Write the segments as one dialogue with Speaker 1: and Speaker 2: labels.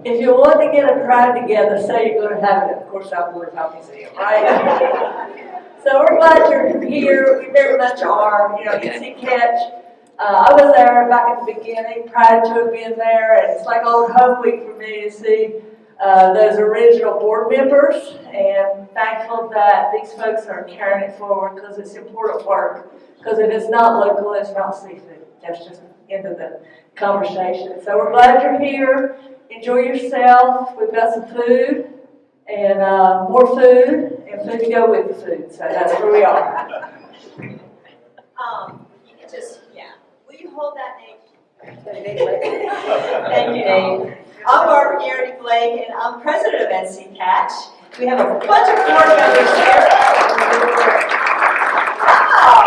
Speaker 1: If you want to get a crowd together, say you're going to have it at the Course Outboard Museum, right? So we're glad you're here. We very much are. You know, NC Catch. I was there back at the beginning, proud to have been there, and it's like old home week for me to see those original board members, and thankful that these folks are carrying it forward because it's important work, because it is not local, it's not seafood. That's just the end of the conversation. So we're glad you're here. Enjoy yourself. We've got some food, and more food, and food to go with the food. So that's where we are.
Speaker 2: You can just, will you hold that, Nate? Thank you, Nate. I'm Barbara Garrity-Blake, and I'm president of NC Catch. We have a bunch of board members here. Wow!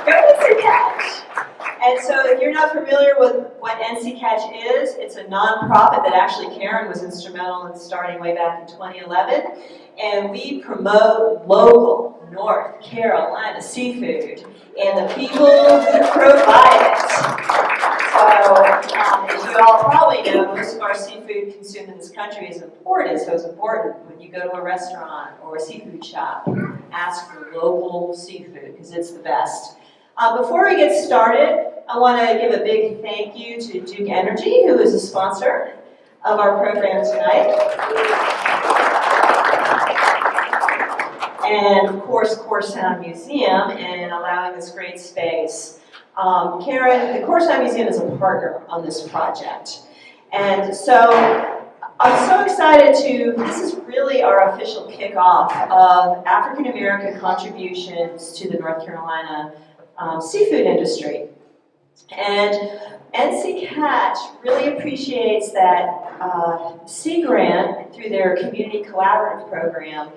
Speaker 2: Go NC Catch! And so if you're not familiar with what NC Catch is, it's a nonprofit that actually Karen was instrumental in starting way back in 2011. And we promote local North Carolina seafood and the people who provide it. So, as you all probably know, most of our seafood consumed in this country is imported, so it's important when you go to a restaurant or a seafood shop, ask for local seafood because it's the best. Before we get started, I want to give a big thank you to Duke Energy, who is a sponsor of our program tonight. And of course, Coursehound Museum, and allowing this great space. Karen, the Coursehound Museum is a partner on this project. And so I'm so excited this is really our official kickoff of African American contributions to the North Carolina seafood industry. And NC Catch really appreciates that Sea Grant, through their community collaborative program,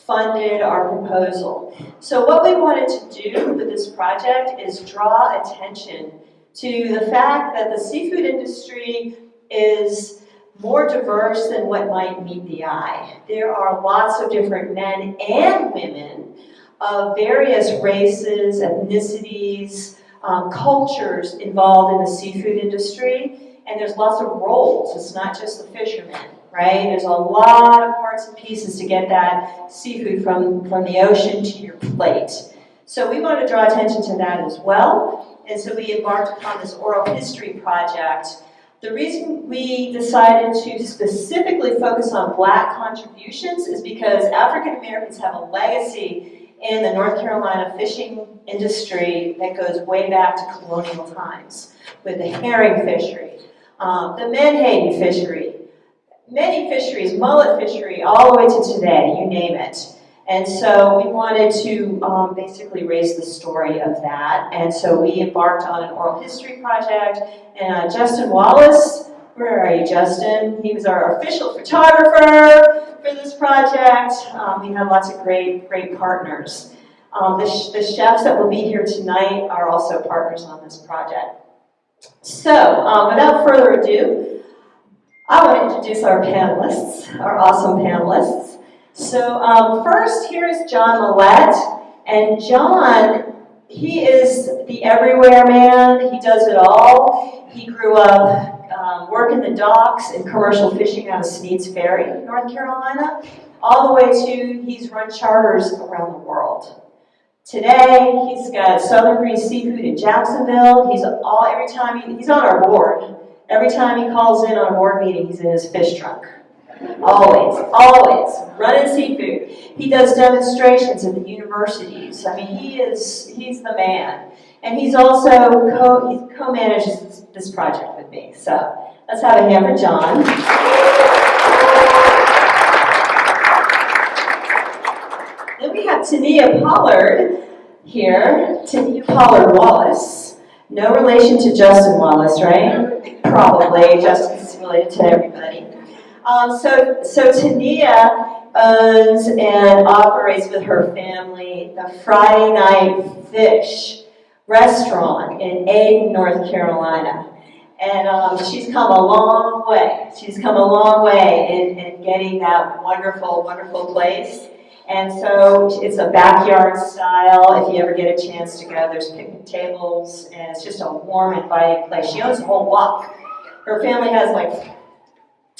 Speaker 2: funded our proposal. So what we wanted to do with this project is draw attention to the fact that the seafood industry is more diverse than what might meet the eye. There are lots of different men and women of various races, ethnicities, cultures involved in the seafood industry, and there's lots of roles. It's not just the fisherman, right? There's a lot of parts and pieces to get that seafood from the ocean to your plate. So we want to draw attention to that as well, and so we embarked upon this oral history project. The reason we decided to specifically focus on Black contributions is because African Americans have a legacy in the North Carolina fishing industry that goes way back to colonial times, with the herring fishery, the menhaden fishery, many fisheries, mullet fishery, all the way to today, you name it. And so we wanted to basically raise the story of that. And so we embarked on an oral history project. And Justin Wallace, where are you, Justin? He was our official photographer for this project. We have lots of great partners. The chefs that will be here tonight are also partners on this project. So, without further ado, I want to introduce our panelists, our awesome panelists. So, first, here is John Mallette. And John, he is the everywhere man. He does it all. He grew up working the docks and commercial fishing out of Sneed's Ferry, North Carolina, all the way to he's run charters around the world. Today, he's got Southern Breeze Seafood in Jacksonville. He's on our board. Every time he calls in on a board meeting, he's in his fish trunk. Always running seafood. He does demonstrations at the universities. I mean, he's the man. And he's also co-manages this project with me. So let's have a hand for John. Then we have Tonnia Pollard here. Tonnia Pollard Wallace. No relation to Justin Wallace, right? Probably. Justin's related to everybody. So Tonnia owns and operates with her family the Fryday Nite Fish restaurant in Ayden, North Carolina. And she's come a long way. She's come a long way in getting that wonderful, wonderful place. And so it's a backyard style. If you ever get a chance to go, there's picnic tables, and it's just a warm, inviting place. She owns a whole block. Her family has like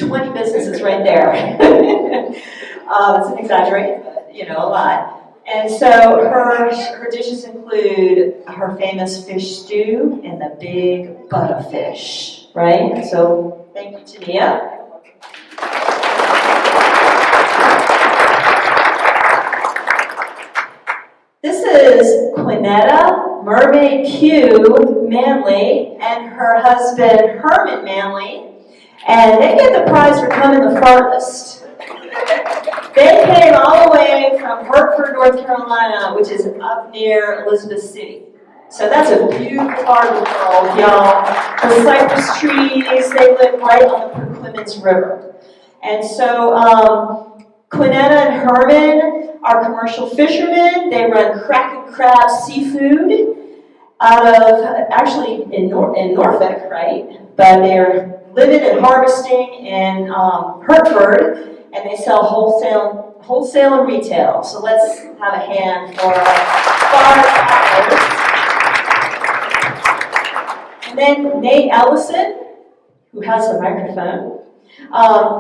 Speaker 2: 20 businesses right there. That's an exaggeration, but a lot. And so her dishes include her famous fish stew and the big butter fish, right? So thank you, Tonnia. This is Quinetta, Mermaid Q Manley, and her husband Herman Manley, and they get the prize for coming the farthest. They came all the way from Hertford, North Carolina, which is up near Elizabeth City. So that's a beautiful part of the world, y'all. The cypress trees, they live right on the Perquimans River. And so Quinetta and Herman are commercial fishermen. They run Kraken Crab Seafood out of, actually in Norfolk, right? But they're living and harvesting in Hertford, and they sell wholesale and retail. So let's have a hand for our partners. And then Nate Ellison, who has the microphone.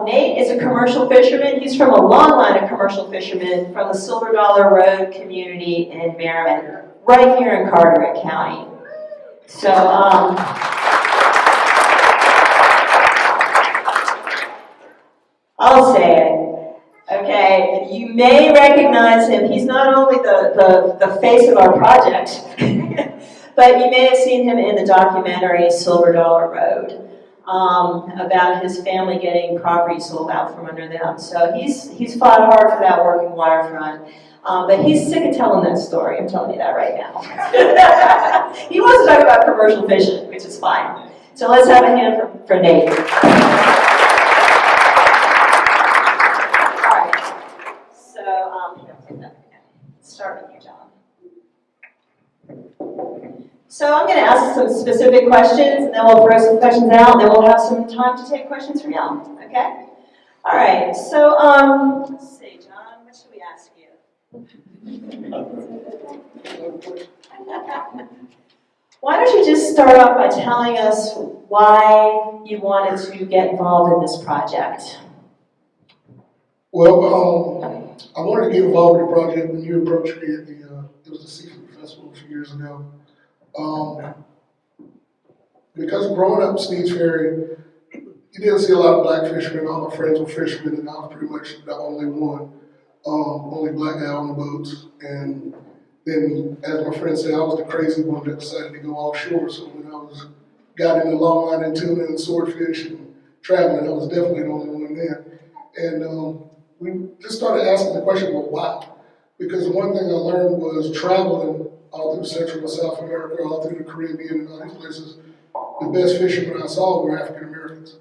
Speaker 2: Nate is a commercial fisherman. He's from a long line of commercial fishermen from the Silver Dollar Road community in Merrimon, right here in Carteret County. So, I'll say it. Okay, you may recognize him. He's not only the face of our project, but you may have seen him in the documentary Silver Dollar Road. About his family getting property sold out from under them. So he's fought hard for that working waterfront. But he's sick of telling that story. I'm telling you that right now. He wants to talk about commercial fishing, which is fine. So let's have a hand for Nate. All right. So start with you, John. So I'm going to ask some specific questions, and then we'll throw some questions out, and then we'll have some time to take questions from y'all. Okay? All right. So let's see, John. What should we ask you? Why don't you just start off by telling us why you wanted to get involved in this project?
Speaker 3: Well, I wanted to get involved with the project when you approached me at it was a seafood festival a few years ago. Because growing up in Sneeds Ferry, you didn't see a lot of black fishermen. All my friends were fishermen, and I was pretty much the only one, only black guy on the boats. And then, as my friend said, I was the crazy one that decided to go offshore. So when I got into longline and tuna and swordfish and traveling, I was definitely the only one there. And we just started asking the question, well, why? Because the one thing I learned was traveling all through Central and South America, all through the Caribbean and all these places, the best fishermen I saw were African Americans.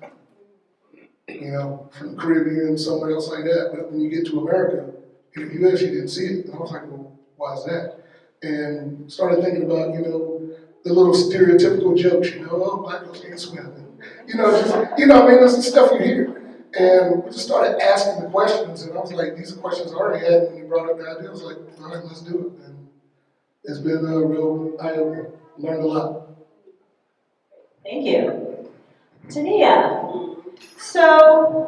Speaker 3: From the Caribbean, somewhere else like that. But when you get to America, in the U.S., you didn't see it. And I was like, well, why is that? And started thinking about, the little stereotypical jokes, oh, black girls can't swim. And, that's the stuff you hear. And we just started asking the questions, and I was like, these are questions I already had when you brought up the idea. I was like, all right, let's do it. And it's been a real eye-opener. Learned a lot.
Speaker 2: Thank you. Tonnia, so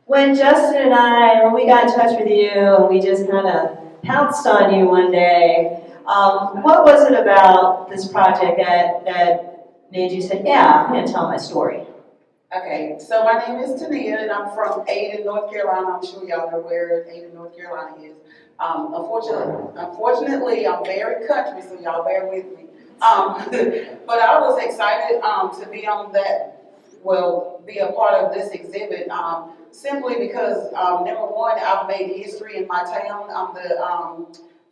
Speaker 2: when Justin and when we got in touch with you, and we just kind of pounced on you one day, what was it about this project that made you say, yeah, I'm going to tell my story?
Speaker 4: Okay, so my name is Tonnia, and I'm from Ayden, North Carolina. I'm sure y'all know where Ayden, North Carolina is. Unfortunately, I'm very country, so y'all bear with me. But I was excited to be on be a part of this exhibit, simply because, number one, I've made history in my town. I'm the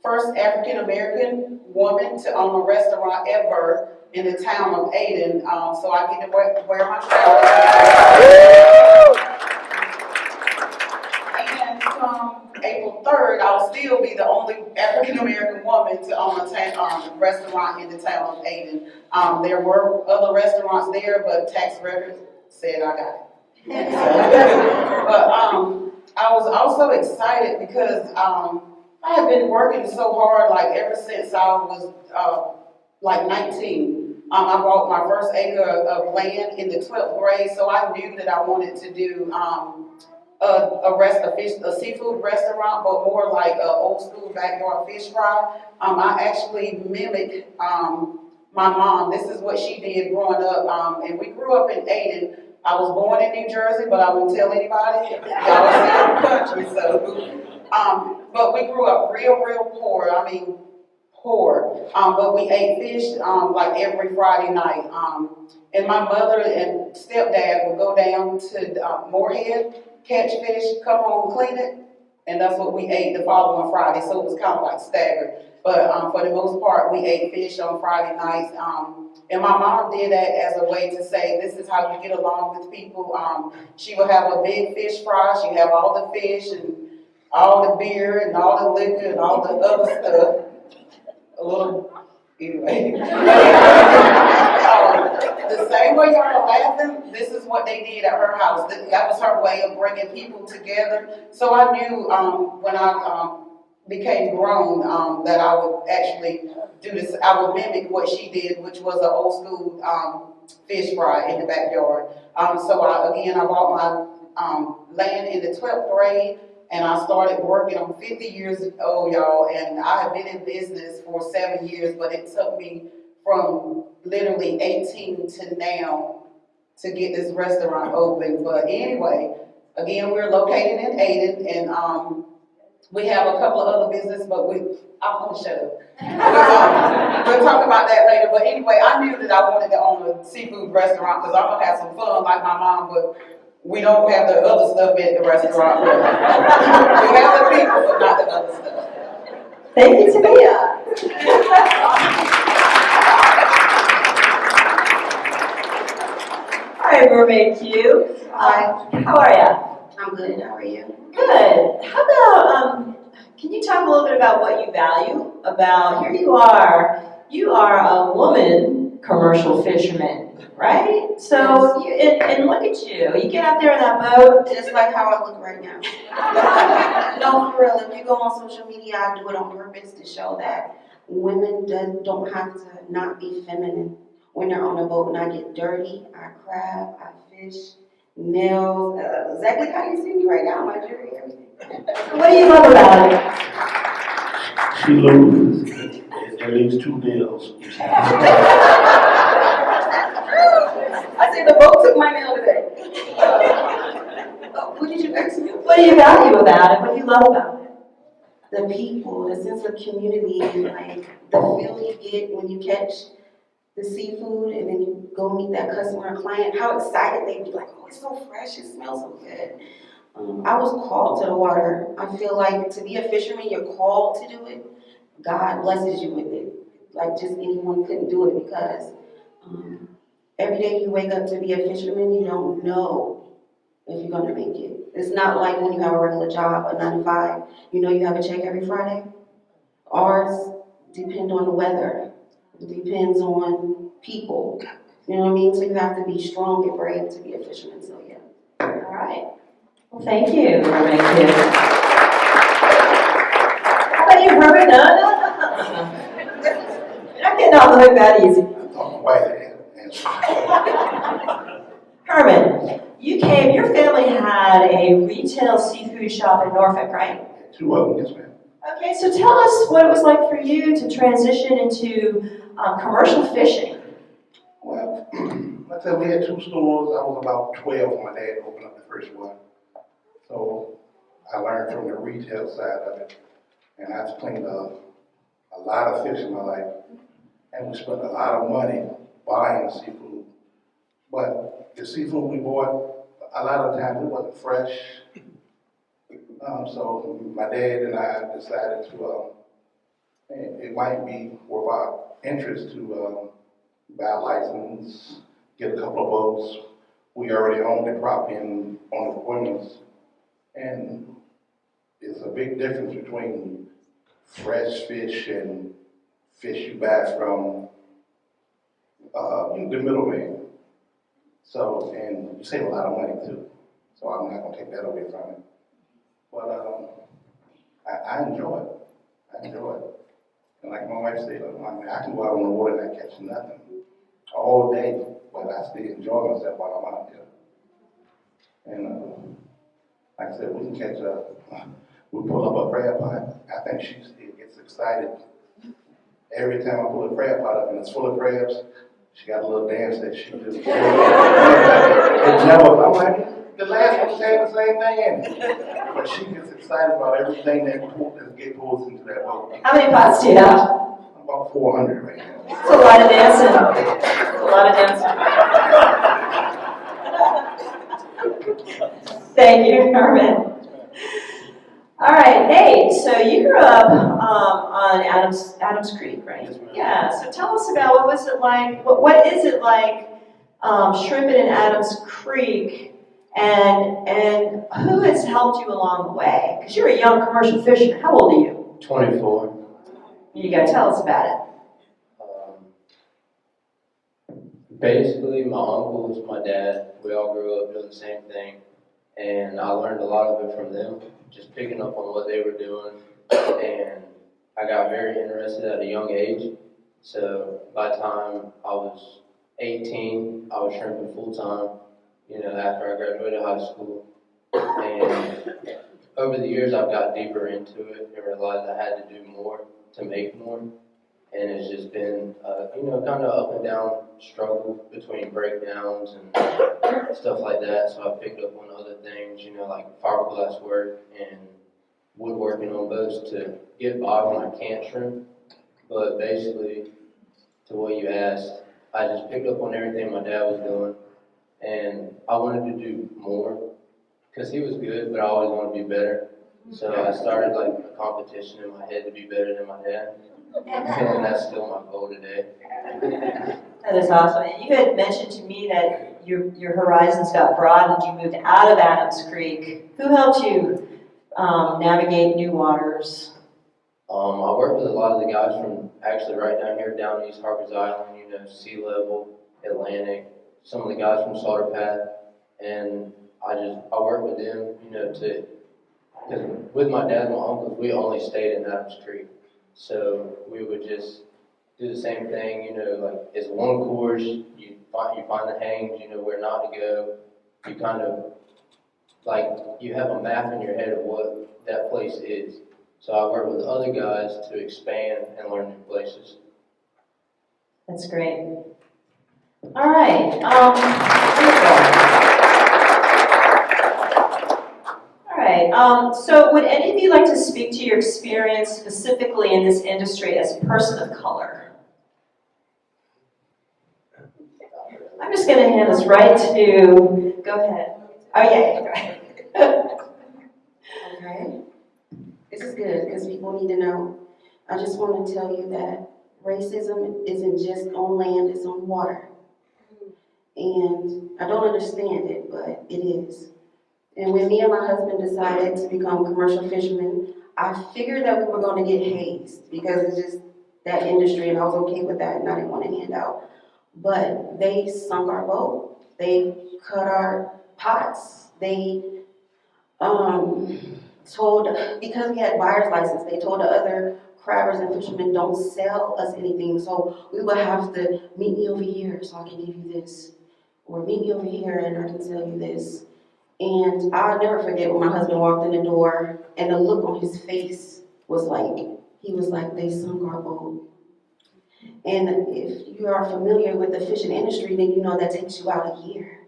Speaker 4: first African-American woman to own a restaurant ever in the town of Ayden, so I get to wear my flowers. And come April 3rd, I'll still be the only African-American woman to own a restaurant in the town of Ayden. There were other restaurants there, but tax records said I got it. But I was also excited because I have been working so hard, like ever since I was like 19. I bought my first acre of land in the 12th grade, so I knew that I wanted to do a seafood restaurant, but more like a old school backyard fish fry. I actually mimicked my mom. This is what she did growing up, and we grew up in Ayden. I was born in New Jersey, but I won't tell anybody. Y'all see in the country, so. But we grew up real poor. I mean, poor. But we ate fish like every Friday night. And my mother and stepdad would go down to Moorhead, catch fish, come home, clean it, and that's what we ate the following Friday. So it was kind of like staggered. But for the most part, we ate fish on Friday nights. And my mom did that as a way to say, this is how you get along with people. She would have a big fish fry. She'd have all the fish and all the beer and all the liquor and all the other stuff. A little, anyway. The same way y'all are laughing, this is what they did at her house. That was her way of bringing people together. So I knew when I became grown that I would actually do this. I would mimic what she did, which was an old school fish fry in the backyard. So I bought my land in the 12th grade. And I started working. I'm 50 years old, y'all, and I have been in business for 7 years, but it took me from literally 18 to now to get this restaurant open. But anyway, again, we're located in Ayden, and we have a couple of other businesses, but I'm gonna shut up. We'll talk about that later. But anyway, I knew that I wanted to own a seafood restaurant because I'm gonna have some fun like my mom, but we don't have the other stuff at the restaurant. We have the people, but not the other stuff.
Speaker 2: Thank you, Tonnia. All right, Mermaid Q.
Speaker 5: Hi.
Speaker 2: How are you?
Speaker 5: I'm good. How are you?
Speaker 2: Good. How about, can you talk a little bit about what you value about, here you are a woman commercial fisherman, right? So, and look at you get out there in that boat.
Speaker 5: Just like how I look right now. No, for real. If you go on social media, I do it on purpose to show that women don't have to not be feminine when they're on a boat. And I get dirty, I crab, I fish, nails, exactly how you see me right now, my jewelry, everything.
Speaker 2: What do you love about it?
Speaker 6: She loses at least 2 bills.
Speaker 5: I said the boat took my nail today. What did you ask me?
Speaker 2: What do you value about it? What do you love about it?
Speaker 5: The people, the sense of community, and like the feel you get when you catch the seafood and then you go meet that customer or client, how excited they'd be like, oh, it's so fresh, it smells so good. I was called to the water. I feel like to be a fisherman, you're called to do it. God blesses you with it. Like just anyone couldn't do it because every day you wake up to be a fisherman, you don't know if you're gonna make it. It's not like when you have a regular job, a 9 to 5, you know you have a check every Friday. Ours depend on the weather. It depends on people. You know what I mean? So you have to be strong and brave to be a fisherman, so yeah.
Speaker 2: All right. Well, thank you, Mermaid Q. How about you, Herman? No. You're not getting off the hook that easy.
Speaker 6: I thought my wife had answered.
Speaker 2: Herman, your family had a retail seafood shop in Norfolk, right?
Speaker 6: 2 of them, yes, ma'am.
Speaker 2: Okay, so tell us what it was like for you to transition into commercial fishing.
Speaker 6: Well, like I said, we had 2 stores. I was about 12 when my dad opened up the first one. So I learned from the retail side of it. And I've cleaned a lot of fish in my life. And we spent a lot of money buying seafood. But the seafood we bought, a lot of times it wasn't fresh. So my dad and I decided to, it might be worth our interest to buy a license, get a couple of boats. We already owned the property on the Quinetta. And it's a big difference between fresh fish and fish you buy from the middleman. So, and you save a lot of money too. So I'm not gonna take that away from it. But I enjoy it. I enjoy it. And like my wife said, I can go out on the water and not catch nothing. all day, but I still enjoy myself while I'm out there. And like I said, we can catch we pull up a crab pot. I think she still gets excited every time I pull a crab pot up and it's full of crabs. She got a little dance that she just. It never. I'm like, the last one saying the same thing, but she gets excited about everything that gets pulled into that boat.
Speaker 2: How many pots do you have?
Speaker 6: About 400 right now.
Speaker 2: That's a lot of dancing. That's a lot of dancing. Thank you, Herman. All right, Nate, so you grew up on Adams Creek, right?
Speaker 6: Yes, ma'am.
Speaker 2: Yeah, so tell us about what was it like, what is it like shrimping in Adams Creek, and who has helped you along the way? Because you're a young commercial fisherman. How old are you?
Speaker 7: 24.
Speaker 2: You gotta tell us about it.
Speaker 7: Basically, my uncles, my dad, we all grew up doing the same thing, and I learned a lot of it from them, just picking up on what they were doing, and I got very interested at a young age. So by the time I was 18, I was shrimping full time, after I graduated high school. And over the years, I've got deeper into it and realized I had to do more to make more. And it's just been, kind of up and down struggle between breakdowns and stuff like that. So I picked up on other things, like fiberglass work and woodworking on boats to get by when I can't shrimp. But basically, to what you asked, I just picked up on everything my dad was doing, and I wanted to do more because he was good, but I always wanted to be better. So I started like a competition in my head to be better than my dad. And that's still my goal today.
Speaker 2: That is awesome. And you had mentioned to me that your horizons got broadened. You moved out of Adams Creek. Who helped you navigate new waters?
Speaker 7: I worked with a lot of the guys from actually right down here, down East Harper's Island, Sea Level, Atlantic, some of the guys from Slaughter Path, and I worked with them, because with my dad and my uncles, we only stayed in Adams Creek. So we would just do the same thing, like it's one course, you find the hangs, where not to go. You kind of, like, you have a map in your head of what that place is. So I work with other guys to expand and learn new places.
Speaker 2: That's great. All right. Wonderful. All right. So would any of you like to speak to your experience specifically in this industry as a person of color? I'm just going to hand this right to, go ahead. Oh, yeah, go ahead.
Speaker 5: Okay. This is good because people need to know. I just want to tell you that racism isn't just on land, it's on water. And I don't understand it, but it is. And when me and my husband decided to become commercial fishermen, I figured that we were going to get hazed because it's just that industry, and I was okay with that, and I didn't want a handout. But they sunk our boat. They cut our pots. They told, because we had buyer's license, they told the other crabbers and fishermen, don't sell us anything. So we would have to meet me over here so I can give you this, or meet me over here and I can tell you this. And I'll never forget when my husband walked in the door and the look on his face was like, he was like, they sunk our boat. And if you are familiar with the fishing industry, then you know that takes you out a year.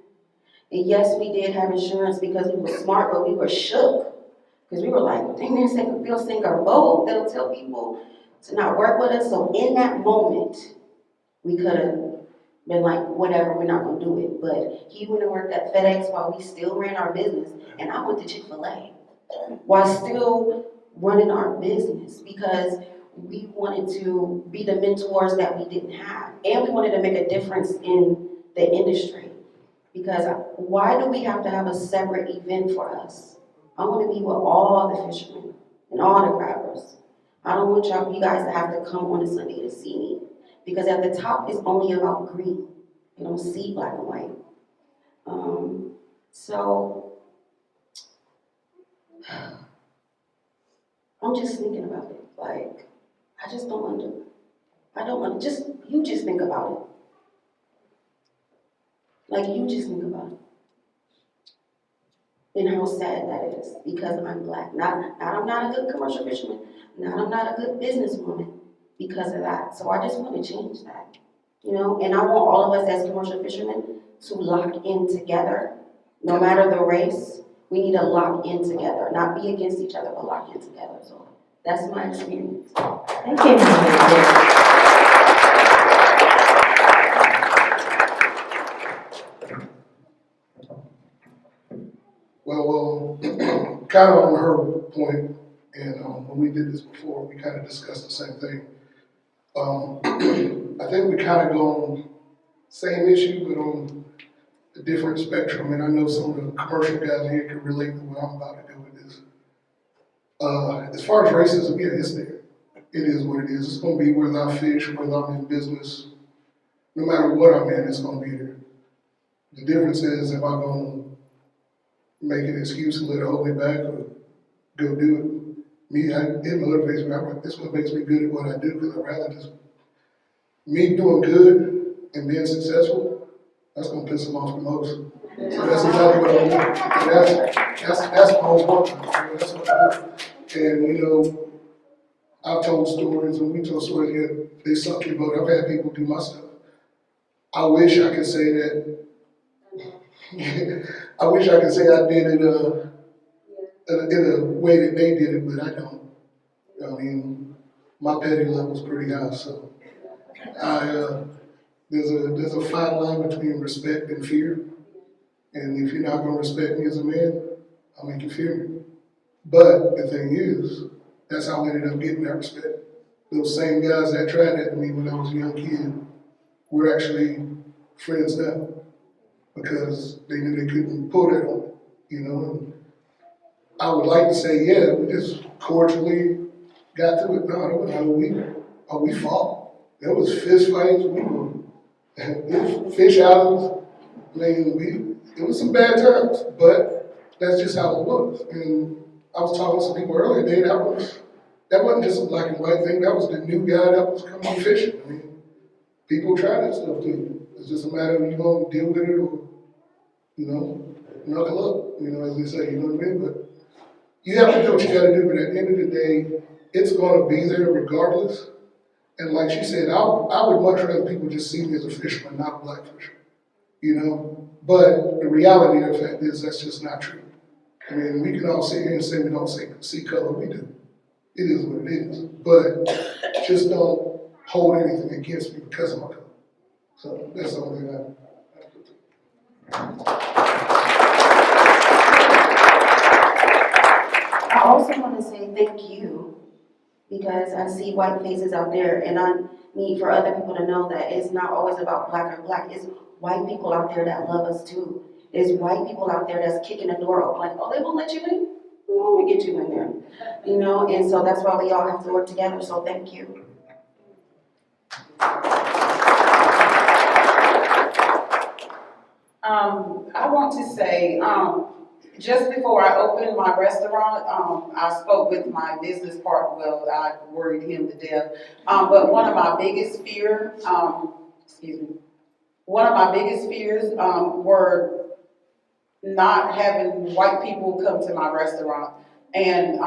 Speaker 5: And yes, we did have insurance because we were smart, but we were shook. Because we were like, dang, they'll sink our boat. They'll tell people to not work with us. So in that moment, we could have been like, whatever, we're not going to do it. But he went and worked at FedEx while we still ran our business. And I went to Chick-fil-A while still running our business because we wanted to be the mentors that we didn't have. And we wanted to make a difference in the industry. Because why do we have to have a separate event for us? I want to be with all the fishermen and all the crabbers. I don't want you guys to have to come on a Sunday to see me. Because at the top, it's only about green. You don't see black and white. So, I'm just thinking about it. Like, I just don't want to, you just think about Like, you just think about it. And how sad that is, because I'm black. Not I'm not a good commercial fisherman, not I'm not a good businesswoman because of that. So I just want to change that, you know? And I want all of us as commercial fishermen to lock in together, no matter the race. We need to lock in together, not be against each other, but lock in together. So that's my experience.
Speaker 2: Thank you.
Speaker 3: Well, kind of on her point, and when we did this before, we kind of discussed the same thing. I think we kind of go on same issue, but on a different spectrum. And I know some of the commercial guys here can relate to what I'm about to do with this. As far as racism, yeah, it's there. It is what it is. It's going to be whether I fish, whether I'm in business. No matter what I'm in, it's going to be there. The difference is if I'm going to make an excuse and let it hold me back or go do it. Me, it motivates me. This is what makes me good at what I do, because I'd rather just, me doing good and being successful, that's going to piss them off the most. So that's exactly what I do. And that's my whole point. That's what I do. And, you know, I've told stories, and we told stories here, they suck your boat. I've had people do my stuff. I wish I could say that. I wish I could say I did it in a way that they did it, but I don't. I mean, my petty level's pretty high, so there's a fine line between respect and fear. And if you're not gonna respect me as a man, I'll make you fear me. But the thing is, that's how I ended up getting that respect. Those same guys that tried that to me when I was a young kid, we're actually friends now, because they knew they couldn't pull that on me, you know. And I would like to say, yeah, we just cordially got through it. No, we fought. There was fist fights. It was fish outings. I mean, it was some bad times, but that's just how it was. And I was talking to some people earlier today, that wasn't just a black and white thing. That was the new guy that was coming fishing. I mean, people try that stuff too. It's just a matter of you gonna deal with it or, you know, knuckle up, you know, as they say, you know what I mean? But you have to do what you gotta do, but at the end of the day, it's gonna be there regardless. And like she said, I would much rather people just see me as a fisherman, not a black fisherman, you know? But the reality of the fact is that's just not true. I mean, we can all sit here and say we don't see color, we do. It is what it is. But just don't hold anything against me because of my color. So that's the only thing I have to do.
Speaker 5: I also want to say thank you, because I see white faces out there, and I need for other people to know that it's not always about black or black. It's white people out there that love us too. There's white people out there that's kicking the door open, like, oh, they won't let you in? Well, let me get you in there. You know, and so that's why we all have to work together, so thank you.
Speaker 4: I want to say, just before I opened my restaurant, I spoke with my business partner. Well, I worried him to death. But one of my biggest fears, were not having white people come to my restaurant. And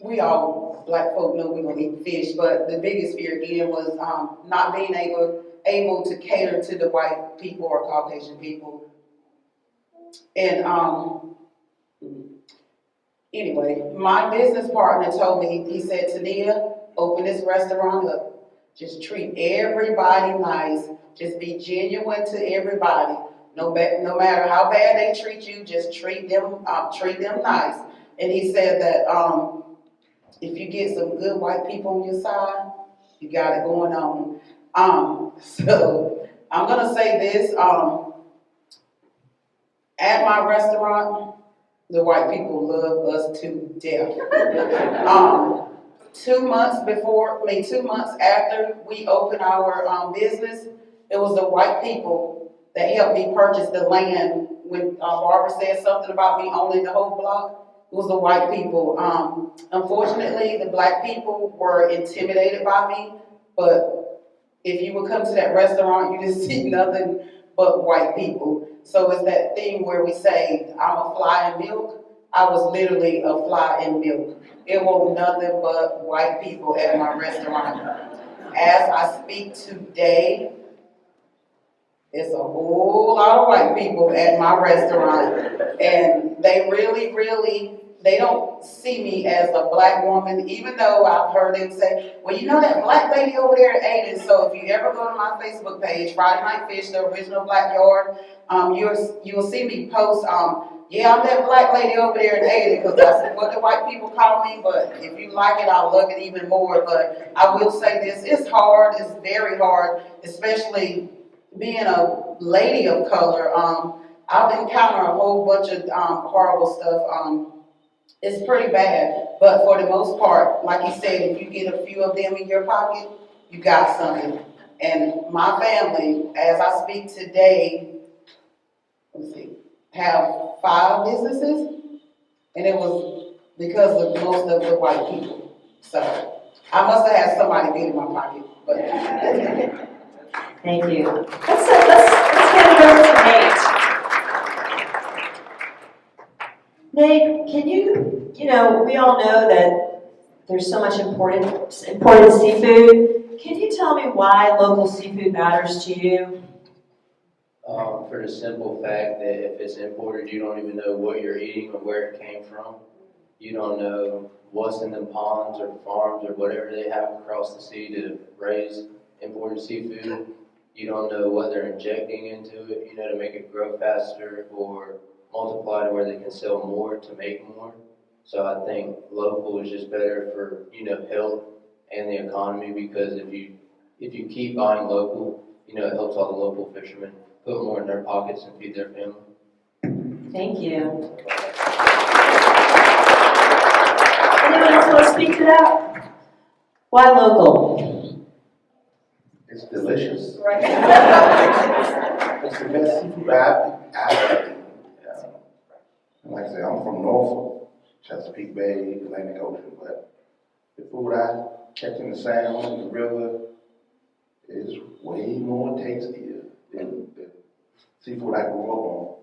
Speaker 4: we all, black folk, know we're gonna eat fish, but the biggest fear again was not being able to cater to the white people or Caucasian people. And anyway, my business partner told me, he said, Tonnia, open this restaurant up. Just treat everybody nice. Just be genuine to everybody. No matter how bad they treat you, just treat them nice. And he said that if you get some good white people on your side, you got it going on. So I'm gonna say this, at my restaurant, the white people love us to death. 2 months after we opened our business, it was the white people that helped me purchase the land. When Barbara said something about me owning the whole block, it was the white people. Unfortunately, the black people were intimidated by me, but if you would come to that restaurant, you just see nothing but white people. So it's that thing where we say, I'm a fly in milk. I was literally a fly in milk. It was nothing but white people at my restaurant. As I speak today, it's a whole lot of white people at my restaurant. And they really, they don't see me as a black woman, even though I've heard them say, well, you know that black lady over there at Ayden. So if you ever go to my Facebook page, Fryday Nite Fish, the original black yard, you'll see me post, yeah, I'm that black lady over there at Ayden, because that's what the white people call me. But if you like it, I'll love it even more. But I will say this, it's hard, it's very hard, especially being a lady of color. I've encountered a whole bunch of horrible stuff. It's pretty bad, but for the most part, like you said, if you get a few of them in your pocket, you got something. And my family, as I speak today, let's see, have 5 businesses, and it was because of most of the white people. So I must have had somebody good in my pocket, but.
Speaker 2: Thank you. Let's get it over to Nate. Nate, can you know, we all know that there's so much important seafood. Can you tell me why local seafood matters to you?
Speaker 7: For the simple fact that if it's imported, you don't even know what you're eating or where it came from. You don't know what's in the ponds or farms or whatever they have across the sea to raise imported seafood. You don't know what they're injecting into it, to make it grow faster or multiply to where they can sell more to make more. So I think local is just better for, health and the economy, because if you keep buying local, it helps all the local fishermen put more in their pockets and feed their family.
Speaker 2: Thank you. Anyone else want to speak to that? Why local?
Speaker 6: It's delicious.
Speaker 1: Right.
Speaker 6: It's the best seafood I've had. Like I said, I'm from Norfolk, Chesapeake Bay, Atlantic Ocean, but the food I catch in the sound and the river is way more tastier than the seafood I grew up on.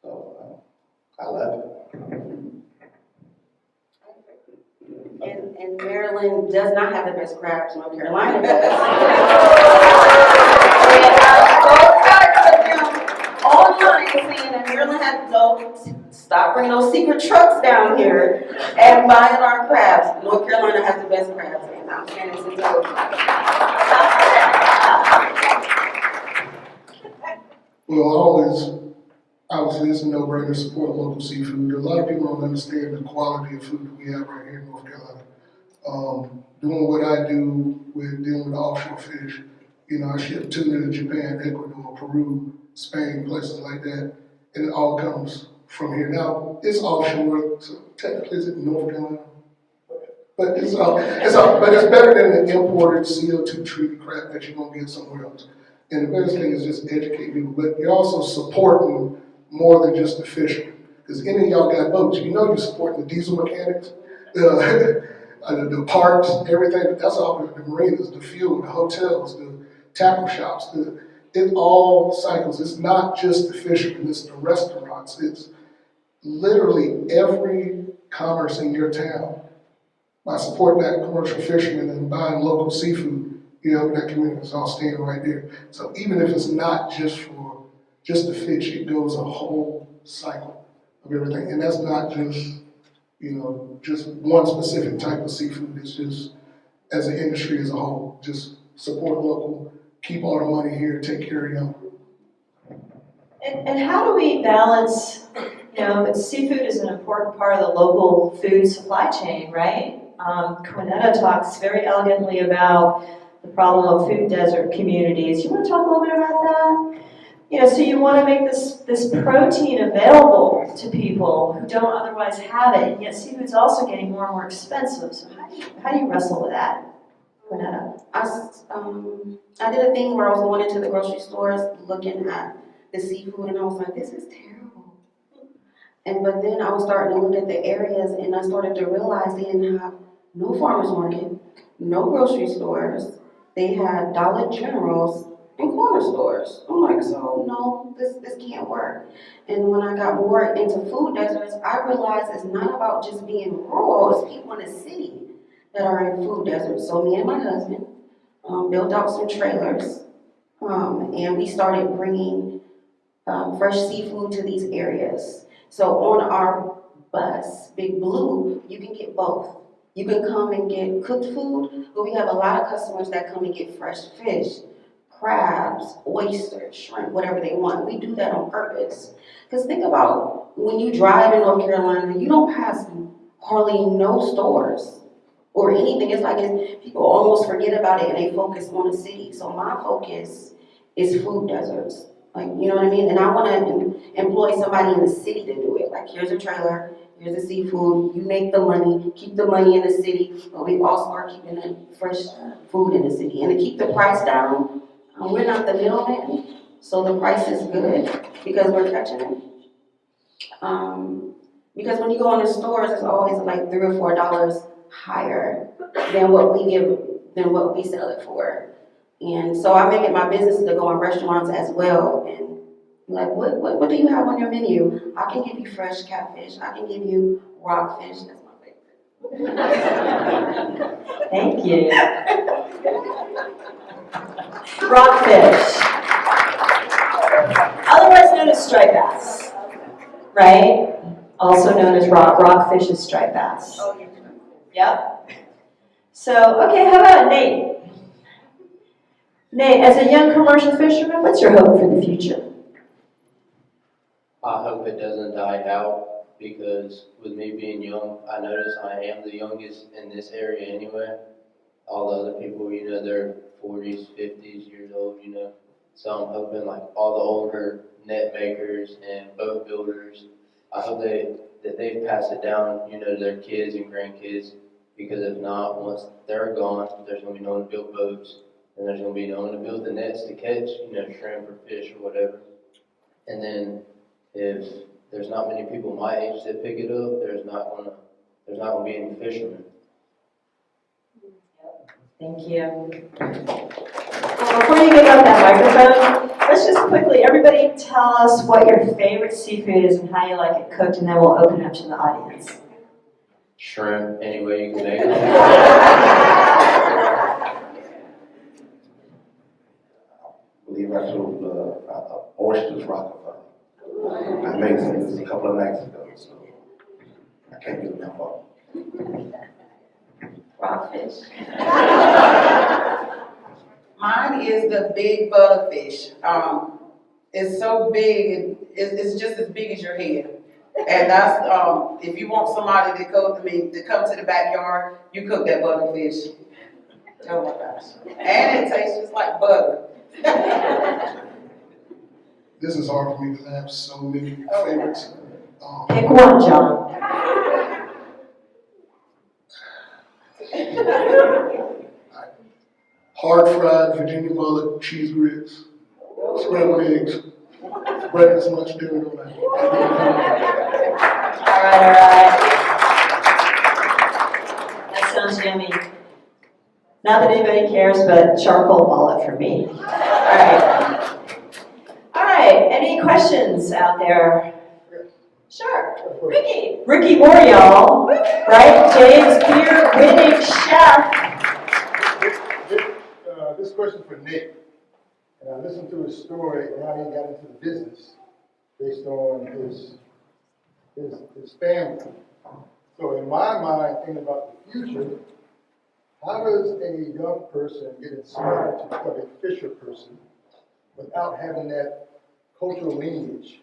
Speaker 6: So I love it.
Speaker 5: And Maryland does not have the best crabs, North Carolina does. Online saying that Maryland has stop bringing those secret trucks down here and buying our crabs. North Carolina has the best crabs, and I'm saying it's a joke.
Speaker 3: Well, obviously, it's a no-brainer to support local seafood. A lot of people don't understand the quality of food that we have right here in North Carolina. Doing what I do with dealing with offshore fish, I ship tuna to Japan, Ecuador, Peru, Spain, places like that, and it all comes from here. Now, it's offshore, so technically it's in North Carolina, but it's better than the imported CO2 treated crap that you're gonna get somewhere else. And the best thing is just educate people, but you're also supporting more than just the fishermen. Because any of y'all got boats, you're supporting the diesel mechanics, the parts, everything. That's all the marinas, the fuel, the hotels, the tackle shops. It all cycles. It's not just the fishermen, it's the restaurants. It's literally every commerce in your town. By supporting that commercial fisherman and buying local seafood, that community is all staying right there. So even if it's not just the fish, it goes a whole cycle of everything. And that's not just, just one specific type of seafood. It's just, as an industry as a whole, just support local, keep all the money here, take care of y'all.
Speaker 2: And how do we balance, seafood is an important part of the local food supply chain, right? Quinetta talks very elegantly about the problem of food desert communities. You want to talk a little bit about that? So you want to make this protein available to people who don't otherwise have it, and yet seafood's also getting more and more expensive. So how do you wrestle with that, Quinetta?
Speaker 5: I did a thing where I was going into the grocery stores looking at the seafood, and I was like, this is terrible. But then I was starting to look at the areas, and I started to realize they didn't have no farmers market, no grocery stores. They had Dollar Generals and corner corner stores. I'm like, so no, this can't work. And when I got more into food deserts, I realized it's not about just being rural, it's people in the city that are in food deserts. So me and my husband built out some trailers, and we started bringing fresh seafood to these areas. So on our bus, Big Blue, you can get both. You can come and get cooked food, but we have a lot of customers that come and get fresh fish, crabs, oysters, shrimp, whatever they want. We do that on purpose. Because think about when you drive in North Carolina, you don't pass hardly no stores or anything. It's like people almost forget about it and they focus on the city. So my focus is food deserts. Like, you know what I mean? And I want to employ somebody in the city to do it. Like, here's a trailer, here's the seafood, you make the money, keep the money in the city, but we also are keeping the fresh food in the city. And to keep the price down, we're not the middleman, so the price is good because we're catching it. Because when you go in the stores, it's always like $3 or $4 higher than what we sell it for. And so I make it my business to go in restaurants as well. And like, what do you have on your menu? I can give you fresh catfish. I can give you rockfish. That's my favorite.
Speaker 2: Thank you. Rockfish. Otherwise known as striped bass, right? Also known as rockfish is striped bass. Yep. So, okay, how about Nate? Nate, as a young commercial fisherman, what's your hope for the future?
Speaker 7: I hope it doesn't die out, because with me being young, I notice I am the youngest in this area anyway. All the other people, they're 40s, 50s years old, So I'm hoping like all the older net makers and boat builders, I hope that they pass it down, to their kids and grandkids, because if not, once they're gone, there's going to be no one to build boats, and there's going to be no one to build the nets to catch, shrimp or fish or whatever. And then if there's not many people my age that pick it up, there's not going to be any fishermen.
Speaker 2: Thank you. Well, before you give up that microphone, let's just quickly, everybody tell us what your favorite seafood is and how you like it cooked, and then we'll open it up to the audience.
Speaker 7: Shrimp, any way you can make it.
Speaker 6: I believe I showed oysters Rockefeller. I made some a couple of nights ago, so I can't get enough of them.
Speaker 5: Rockfish.
Speaker 4: Mine is the big butterfish. It's so big, it's just as big as your head. And that's, if you want somebody to come to the backyard, you cook that butterfish. Oh my gosh. And it tastes just like butter.
Speaker 3: This is hard for me because I have so many favorites.
Speaker 2: Pick one, John.
Speaker 3: Hard fried Virginia mullet, cheese grits, scrambled eggs, breakfast, lunch, dinner, all that.
Speaker 2: All right. That sounds yummy. Not that anybody cares, but charcoal mullet for me. All right. All right, any questions out there? Sure. Ricky Moore, y'all. Right? James Beer winning chef.
Speaker 8: This question for Nick. And I listened to his story and how he got into the business based on his family. So in my mind, thinking about the future, how does a young person get inspired to become a fisher person without having that cultural lineage?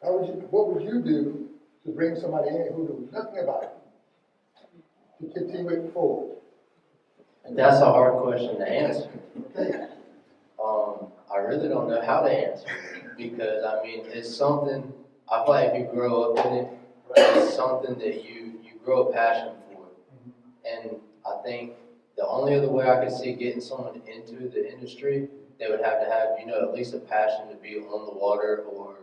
Speaker 8: What would you do to bring somebody in who knows nothing about it to continue it forward?
Speaker 7: That's a hard question to answer.
Speaker 8: Okay.
Speaker 7: I really don't know how to answer it, because it's something, I feel like if you grow up in it, it's something that you grow a passion for. And I think the only other way I could see getting someone into the industry, they would have to have, at least a passion to be on the water, or,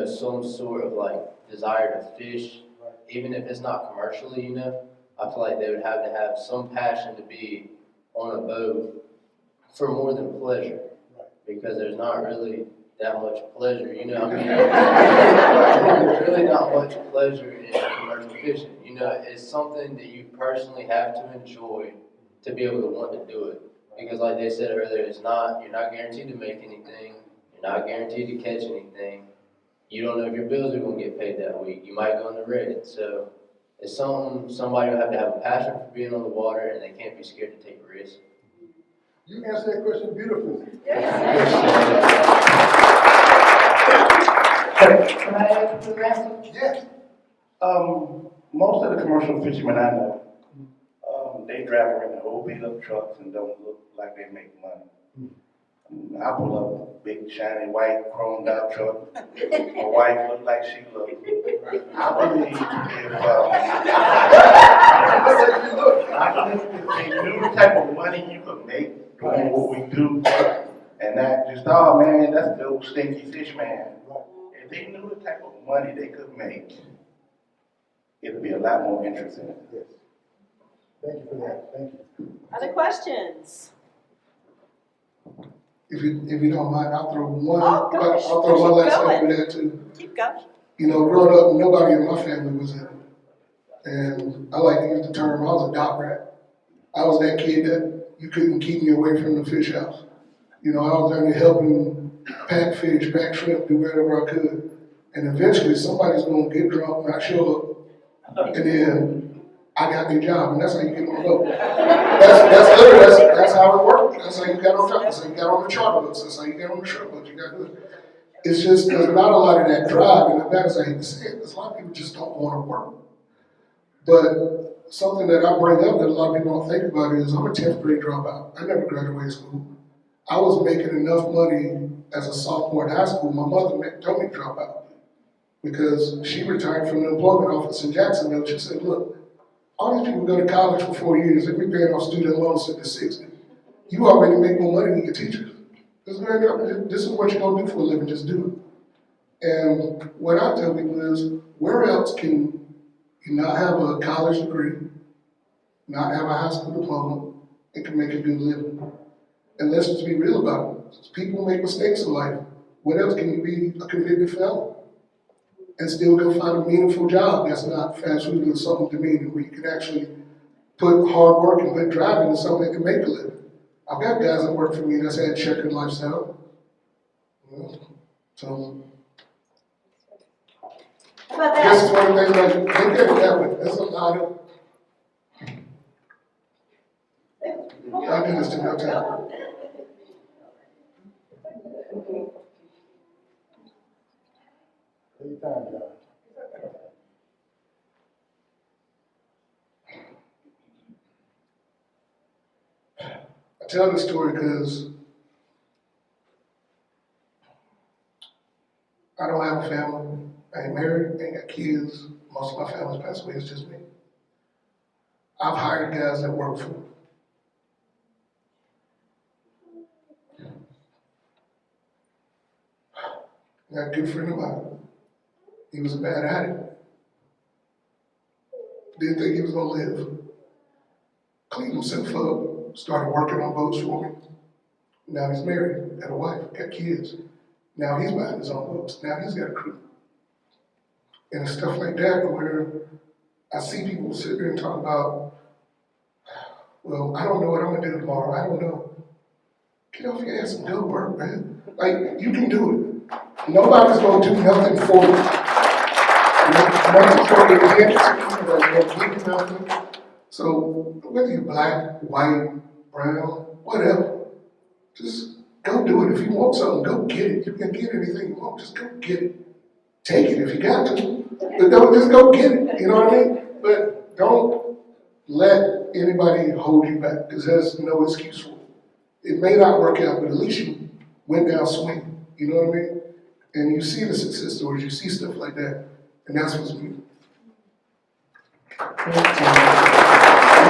Speaker 7: some sort of like desire to fish, even if it's not commercially, I feel like they would have to have some passion to be on a boat for more than pleasure. because there's not really that much pleasure, you know, I mean, there's really not much pleasure in commercial fishing, you know, it's something that you personally have to enjoy to be able to want to do it, because like they said earlier, you're not guaranteed to make anything, you're not guaranteed to catch anything, you don't know if your bills are going to get paid that week, you might go into red, so it's something somebody will have to have a passion for being on the water, and they can't be scared to take risks.
Speaker 8: You answered that question beautifully.
Speaker 6: Can I add to the answer?
Speaker 8: Yes.
Speaker 6: Most of the commercial fishermen I know, they drive around in old beat up trucks and don't look like they make money. I pull up a big shiny white chromed out truck. My wife look like she look. I believe if they knew the type of money you could make doing what we do, and not just, oh man, that's the old stinky fish man. If they knew the type of money they could make, it'd be a lot more interesting.
Speaker 8: Yes. Thank you for that. Thank you.
Speaker 2: Other questions?
Speaker 3: If you don't mind, I'll throw one,
Speaker 2: Oh, gosh.
Speaker 3: I'll throw one last
Speaker 2: Keep
Speaker 3: thing
Speaker 2: going.
Speaker 3: with that too.
Speaker 2: Keep going.
Speaker 3: You know, growing up, nobody in my family was in it. And I like to use the term, I was a dock rat. I was that kid that you couldn't keep me away from the fish house. You know, I was down there helping pack fish, pack shrimp, do whatever I could. And eventually somebody's gonna get drunk and I show up. And then I got their job, and that's how you get on the boat. That's how it worked. That's how you got on top. That's how you got on the charter boats. That's how you got on the shrimp boats. You got good. It's just there's not a lot of that drive, and as I hate to say it, there's a lot of people just don't want to work. But something that I bring up that a lot of people don't think about is I'm a 10th grade dropout. I never graduated school. I was making enough money as a sophomore in high school. My mother told me to drop out because she retired from the employment office in Jacksonville. She said, look, all these people go to college for 4 years, they be paying off student loans at the 60. You already make more money than your teachers. This is what you're gonna do for a living, just do it. And what I tell people is, where else can you not have a college degree, not have a high school diploma, and can make a good living? And let's just be real about it. People make mistakes in life. What else can you be a convicted felon? And still go find a meaningful job that's not fast food or something demeaning, where you can actually put hard work and put drive into something that can make a living. I've got guys that work for me that's had checkered lifestyle. You know, so
Speaker 2: How about
Speaker 3: this is
Speaker 2: that?
Speaker 3: one of the things like look at it that way. That's a lot of I do this to no time.
Speaker 8: Anytime, John.
Speaker 3: I tell this story because I don't have a family. I ain't married, ain't got kids. Most of my family's passed away, it's just me. I've hired guys that work for me. I got a good friend of mine. He was a bad addict. Didn't think he was gonna live. Cleaned himself up, started working on boats for me. Now he's married, got a wife, got kids. Now he's buying his own boats. Now he's got a crew. And it's stuff like that where I see people sit there and talk about, well, I don't know what I'm gonna do tomorrow. I don't know. Get off your ass and go work, man. Like, you can do it. Nobody's gonna do nothing for you. Nothing's gonna get against you, nobody's gonna give you nothing. So, whether you're black, white, brown, whatever, just go do it. If you want something, go get it. You can get anything you want, just go get it. Take it if you got to, but don't just go get it, you know what I mean? But don't let anybody hold you back, because there's no excuse for it. It may not work out, but at least you went down swinging, you know what I mean? And you see the success stories, you see stuff like that, and that's what's beautiful. I'm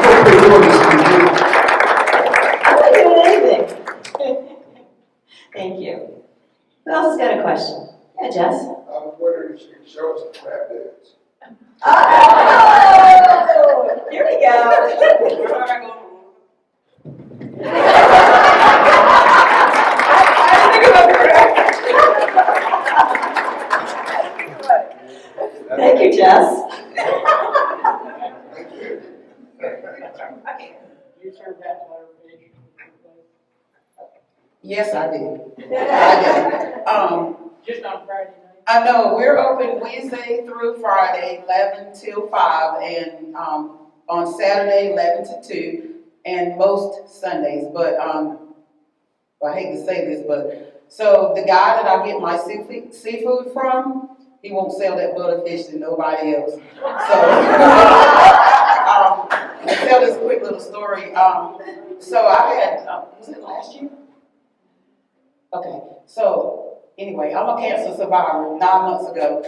Speaker 3: gonna pay more this week.
Speaker 2: I'm not doing anything. Thank you. Who else has got a question? Yeah, Jess?
Speaker 9: I was wondering if you could show us the crab dance.
Speaker 2: Oh! Here we go. I Thank you, Jess.
Speaker 10: You served that butterfish?
Speaker 4: Yes, I did. I did.
Speaker 10: Just on Friday night?
Speaker 4: I know, we're open Wednesday through Friday, 11 till 5, and, on Saturday, 11 to 2, and most Sundays, but, I hate to say this, but, so the guy that I get my seafood from, he won't sell that butterfish to nobody else. So, I'll tell this quick little story. So I had, was it last year? Okay, so anyway, I'm a cancer survivor 9 months ago.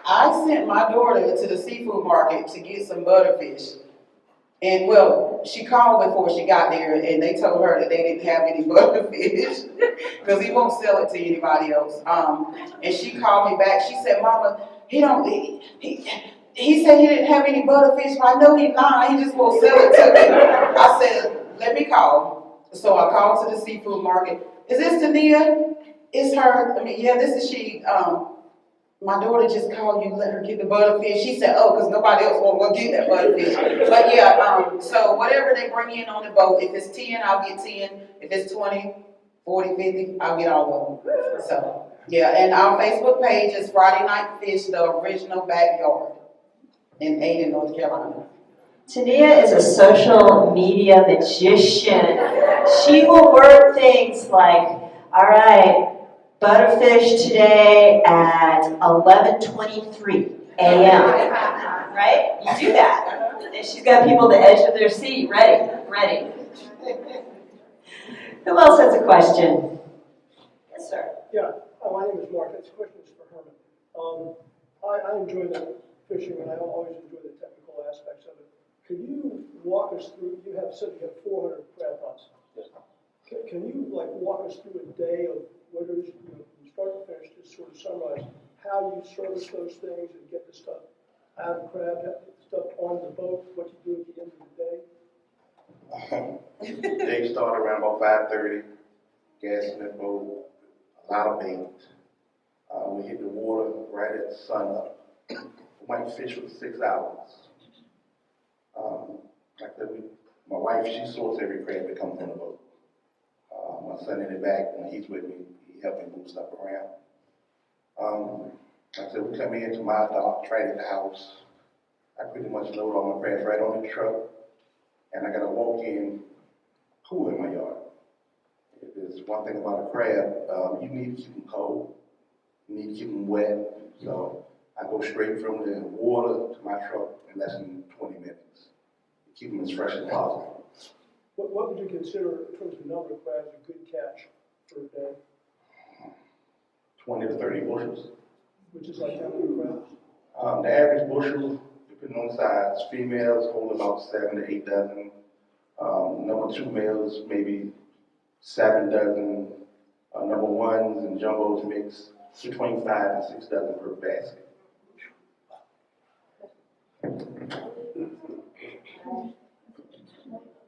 Speaker 4: I sent my daughter to the seafood market to get some butterfish. And well, she called before she got there and they told her that they didn't have any butterfish because he won't sell it to anybody else. And she called me back. She said, Mama, he said he didn't have any butterfish, but I know he's lying. He just won't sell it to me. I said, let me call. So I called to the seafood market. Is this Tonnia? It's her. I mean, yeah, this is she. My daughter just called you, let her get the butterfish. She said, oh, because nobody else won't go get that butterfish. But yeah, so whatever they bring in on the boat, if it's 10, I'll get 10. If it's 20, 40, 50, I'll get all of them. So, yeah, and our Facebook page is Fryday Nite Fish, the original backyard in Ayden, North Carolina.
Speaker 2: Tonnia is a social media magician. She will work things like, all right, butterfish today at 11:23 a.m. Right? You do that. And she's got people at the edge of their seat, ready. Who else has a question? Yes, sir.
Speaker 11: Yeah, my name is Mark. This question is for Herman. I enjoy the fishing and I always enjoy the technical aspects of it. Could you walk us through, you said you have 400 crab pots. Can you walk us through a day of what it is, from start to finish, just sort of summarize how you service those things and get the stuff out of the crab, get the stuff on the boat, what you do at the end of the day?
Speaker 6: Day start around about 5:30, gas in the boat, a lot of bait. We hit the water right at sun up. We might fish for 6 hours. Like that, my wife, she sorts every crab that comes on the boat. My son in the back, when he's with me, he helps me move stuff around. Like I said, we come into my dock, right at the house. I pretty much load all my crabs right on the truck, and I got a walk-in pool in my yard. There's one thing about a crab, you need to keep them cold, you need to keep them wet, so I go straight from the water to my truck in less than 20 minutes. Keep them as fresh as possible.
Speaker 11: What would you consider, in terms of number of crabs, a good catch for a day?
Speaker 6: 20 to 30 bushels.
Speaker 11: Which is like how many crabs?
Speaker 6: The average bushel, depending on size, females hold about 7 to 8 dozen. Number 2 males, maybe 7 dozen. Number 1s and jumbos mix between 5 and 6 dozen per basket.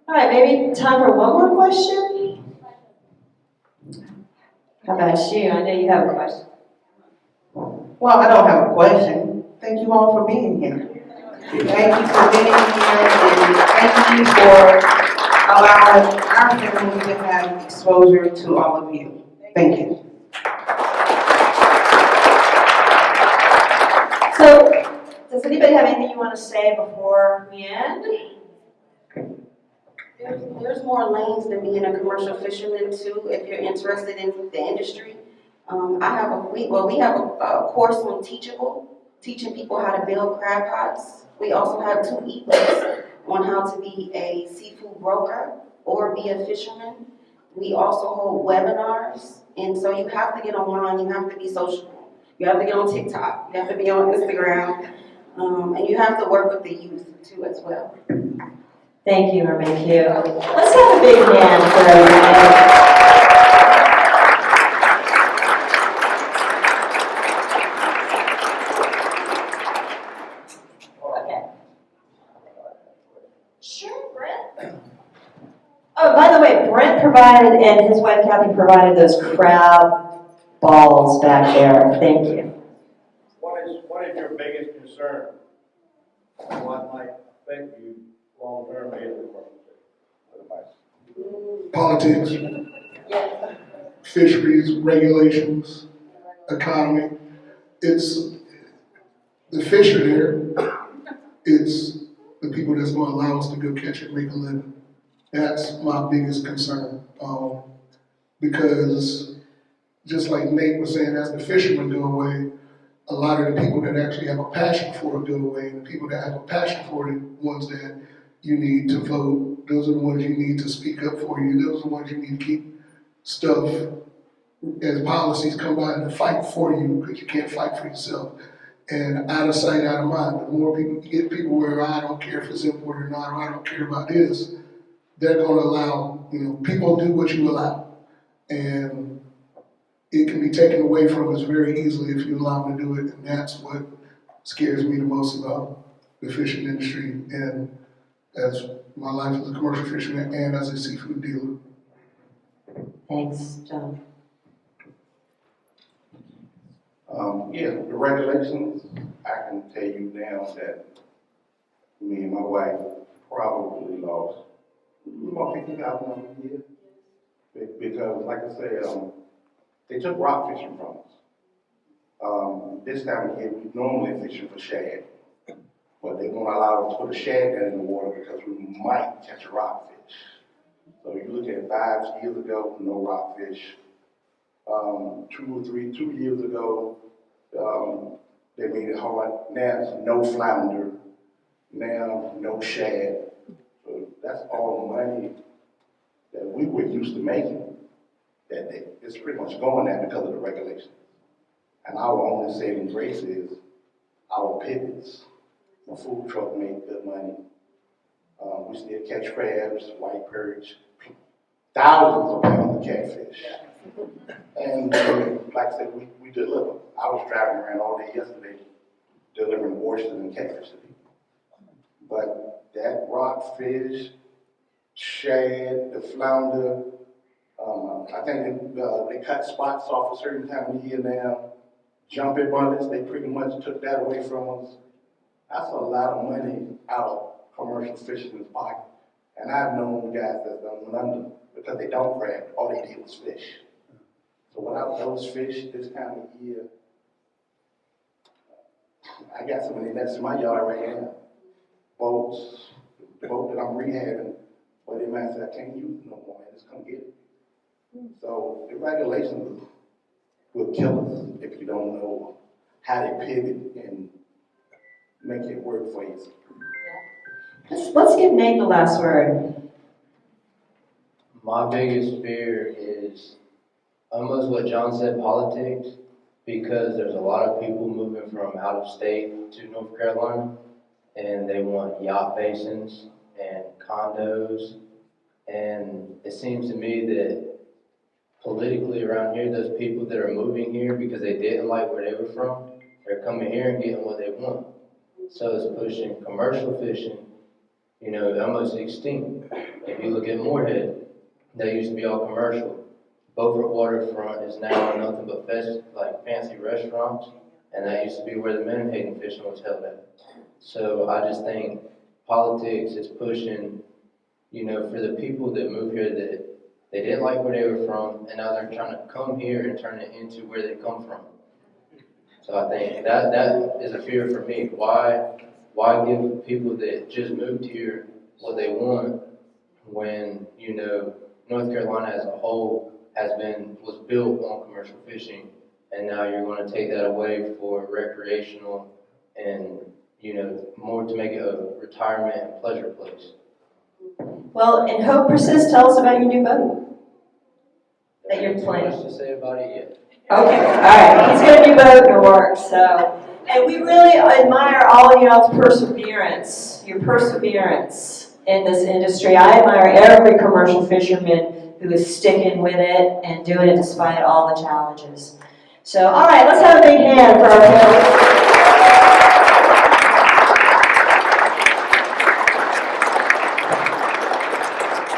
Speaker 2: All right, maybe time for one more question? How about you? I know you have a question.
Speaker 12: Well, I don't have a question. Thank you all for being here. Thank you for being here, and thank you for allowing our family to have exposure to all of you. Thank you.
Speaker 2: So, does anybody have anything you want to say before we end?
Speaker 5: There's more lanes than being a commercial fisherman too, if you're interested in the industry. We have a course on Teachable, teaching people how to build crab pots. We also have 2 ebooks on how to be a seafood broker or be a fisherman. We also hold webinars, and so you have to get online, you have to be social. You have to get on TikTok, you have to be on Instagram, and you have to work with the youth too as well.
Speaker 2: Thank you, Herman. Thank you. Let's have a big hand for everybody. Okay. Sure, Brent. Oh, by the way, Brent provided, and his wife Kathy provided those crab balls back there. Thank you.
Speaker 13: What is your biggest concern? What might affect you long-term in the commercial?
Speaker 3: Politics, fisheries, regulations, economy. It's the fish are there. It's the people that's going to allow us to go catch it, make a living. That's my biggest concern. Because just like Nate was saying, as the fishermen go away, a lot of the people that actually have a passion for it go away, and the people that have a passion for it are the ones that you need to vote. Those are the ones you need to speak up for you. Those are the ones you need to keep stuff as policies come by and to fight for you, because you can't fight for yourself. And out of sight, out of mind. The more people you get people where I don't care if it's imported or not, or I don't care about this, they're going to allow, people do what you allow. And it can be taken away from us very easily if you allow them to do it. And that's what scares me the most about the fishing industry, and as my life as a commercial fisherman and as a seafood dealer.
Speaker 2: Thanks, John.
Speaker 6: The regulations, I can tell you now that me and my wife probably lost about $50,000 a year. Because, like I said, they took rock fishing from us. This time of year, we normally fishing for shad, but they won't allow us to put a shad net in the water because we might catch a rockfish. So you look at 5 years ago, no rockfish. 2 years ago, they made it hard. Now it's no flounder. Now no shad. So that's all the money that we were used to making. It's pretty much going there because of the regulations. And our only saving grace is our pivots. My food truck made good money. We still catch crabs, white perch, thousands of pounds of catfish. And like I said, we deliver. I was driving around all day yesterday delivering oysters and catfish to people. But that rockfish, shad, the flounder, I think they cut spots off a certain time of the year now. Jumping bullets, they pretty much took that away from us. That's a lot of money out of commercial fishermen's pocket. And I've known guys that went under because they don't grab, all they did was fish. So without those fish this time of year, I got so many nets in my yard right now. Boats, the boat that I'm rehabbing, but they might say, I can't use it no more, man, just come get it. So the regulations will kill us if you don't know how to pivot and make it work for you.
Speaker 2: Let's give Nate the last word.
Speaker 7: My biggest fear is almost what John said, politics, because there's a lot of people moving from out of state to North Carolina, and they want yacht basins and condos, and it seems to me that politically around here, those people that are moving here because they didn't like where they were from, they're coming here and getting what they want. So it's pushing commercial fishing, almost extinct. If you look at Moorhead, they used to be all commercial. Beaufort waterfront is now nothing but fancy restaurants, and that used to be where the Menhaden fishing was held at. So I just think politics is pushing, for the people that move here that they didn't like where they were from, and now they're trying to come here and turn it into where they come from. So I think that is a fear for me. Why give people that just moved here what they want when, North Carolina as a whole was built on commercial fishing, and now you're going to take that away for recreational and, more to make it a retirement and pleasure place.
Speaker 2: Well, and hope persists. Tell us about your new boat that you're planning.
Speaker 7: Much to say about it yet.
Speaker 2: Okay, all right. He's got a new boat in the works, so. And we really admire all of y'all's perseverance, your perseverance in this industry. I admire every commercial fisherman who is sticking with it and doing it despite all the challenges. So, all right, let's have a big hand for our panelists.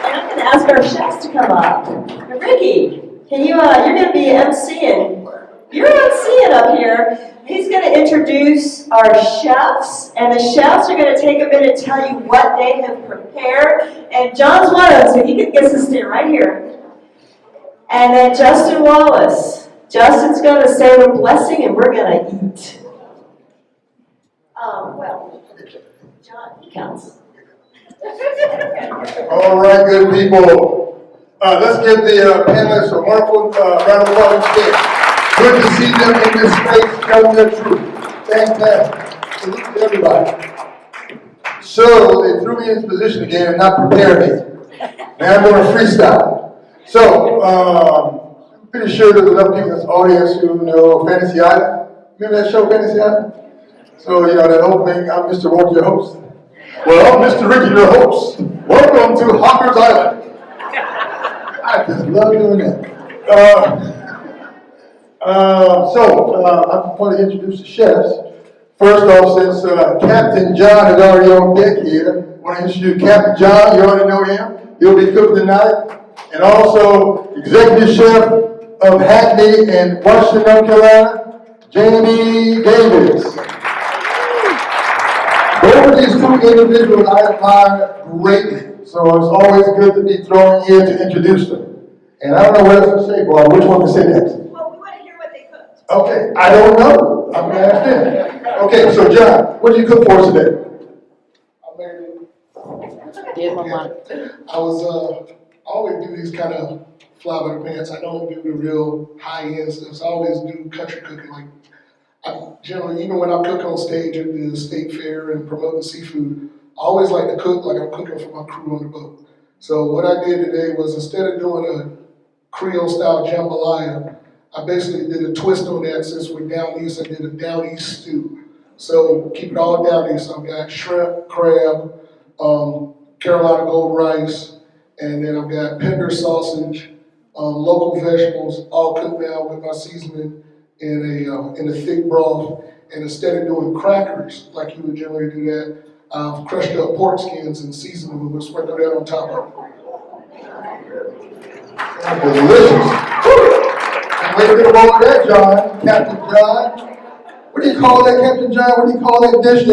Speaker 2: And I'm going to ask our chefs to come up. Ricky, can you're going to be emceeing up here. He's going to introduce our chefs, and the chefs are going to take a minute to tell you what they have prepared. And John's one of them, so he gets to stand right here. And then Justin Wallace. Justin's going to say the blessing, and we're going to eat. Well, John, he counts.
Speaker 8: All right, good people. Let's give the panelists a wonderful round of applause instead. Good to see them in this space telling their truth. Fantastic. Salute to everybody. So they threw me in this position again and not prepared me. Now I'm going to freestyle. So I'm pretty sure there's enough people in this audience who know Fantasy Island. Remember that show, Fantasy Island? So, you know, that opening, I'm Mr. Rourke, your host. Well, I'm Mr. Ricky, your host. Welcome to Hawker's Island. I just love doing that. I'm going to introduce the chefs. First off, since Captain John is already on deck here, I want to introduce Captain John. You already know him. He'll be cooking tonight. And also, Executive Chef of Hackney and Washington, North Carolina, Jamie Davis. Both of these two individuals I admire greatly, so it's always good to be thrown here to introduce them. And I don't know what else to say, boy. Which one to say next?
Speaker 2: Well, we want to hear what they cooked.
Speaker 8: Okay, I don't know. I'm going to ask them. Okay, so John, what did you cook for us today?
Speaker 3: I made it. I always do these kind of fly by the pants. I don't do the real high end stuff. So I always do country cooking. Like I generally, even when I cook on stage at the state fair and promoting seafood, I always like to cook like I'm cooking for my crew on the boat. So what I did today was instead of doing a Creole style jambalaya, I basically did a twist on that. Since we're down east, I did a down east stew. So keep it all down east. So I've got shrimp, crab, Carolina gold rice, and then I've got tender sausage, local vegetables, all cooked down with my seasoning in a thick broth. And instead of doing crackers like you would generally do that, I've crushed up pork skins and seasoned them and sprinkle that on top of it.
Speaker 8: Delicious. And way to get along with that, John, Captain John. What do you call that, Captain John? What do you call that dish?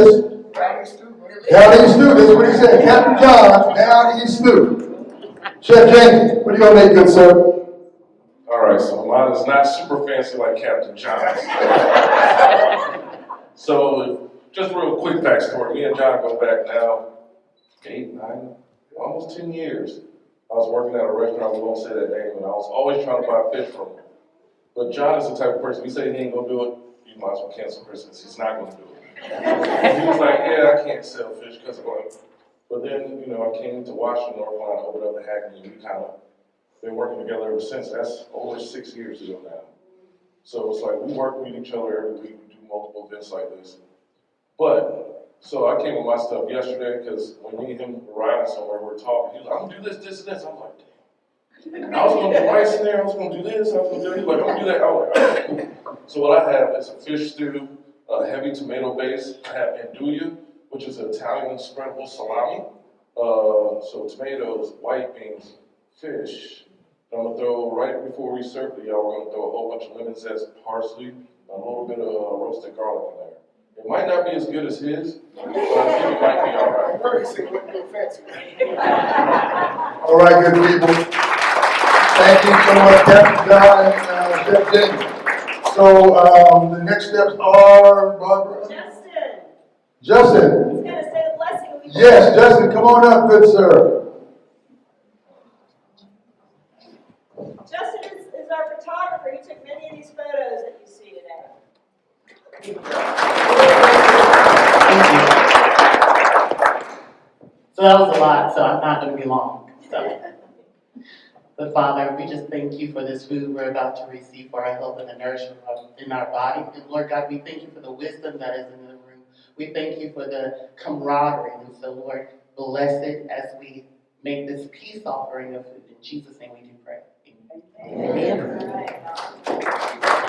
Speaker 8: Down east stew. Down east stew. That's what he said. Captain John, down east stew. Chef Jamie, what are you gonna make, good sir?
Speaker 14: All right, so mine is not super fancy like Captain John's. So, just real quick backstory. Me and John go back now 8, 9, almost 10 years. I was working at a restaurant, we won't say that name, and I was always trying to buy fish from him. But John is the type of person, he said he ain't gonna do it, you might as well cancel Christmas, he's not gonna do it. And he was like, yeah, I can't sell fish because of oil. But then, you know, I came to Washington, North Carolina, opened up the Hackney, and we kind of been working together ever since. That's over 6 years ago now. So it's like we work with each other every week, we do multiple events like this. But, so I came with my stuff yesterday because when me and him were riding somewhere, we were talking. He was like, I'm gonna do this, this, and this. I'm like, damn. I was gonna do rice in there, I was gonna do this, I was gonna do that. He's like, I'm gonna do that. I was like, all right. So what I have is a fish stew, a heavy tomato base. I have andouille, which is an Italian spreadable salami. So tomatoes, white beans, fish. I'm gonna throw, right before we serve it, y'all, we're gonna throw a whole bunch of lemon zest, parsley, and a little bit of roasted garlic in there. It might not be as good as his, but I think it might be all right.
Speaker 8: All right, good people. Thank you so much, Captain John and Chef Jamie. So the next steps are, Barbara? Justin.
Speaker 2: He's going to say the blessing.
Speaker 8: Yes, Justin, come on up, good sir.
Speaker 2: Justin is our photographer. He took many of these photos that you see today.
Speaker 15: So that was a lot, so I'm not going to be long. So. But Father, we just thank you for this food we're about to receive for our health and the nourishment in our body. And Lord God, we thank you for the wisdom that is in the room. We thank you for the camaraderie. And so, Lord, bless it as we make this peace offering of food. In Jesus' name we do pray. Amen. Amen.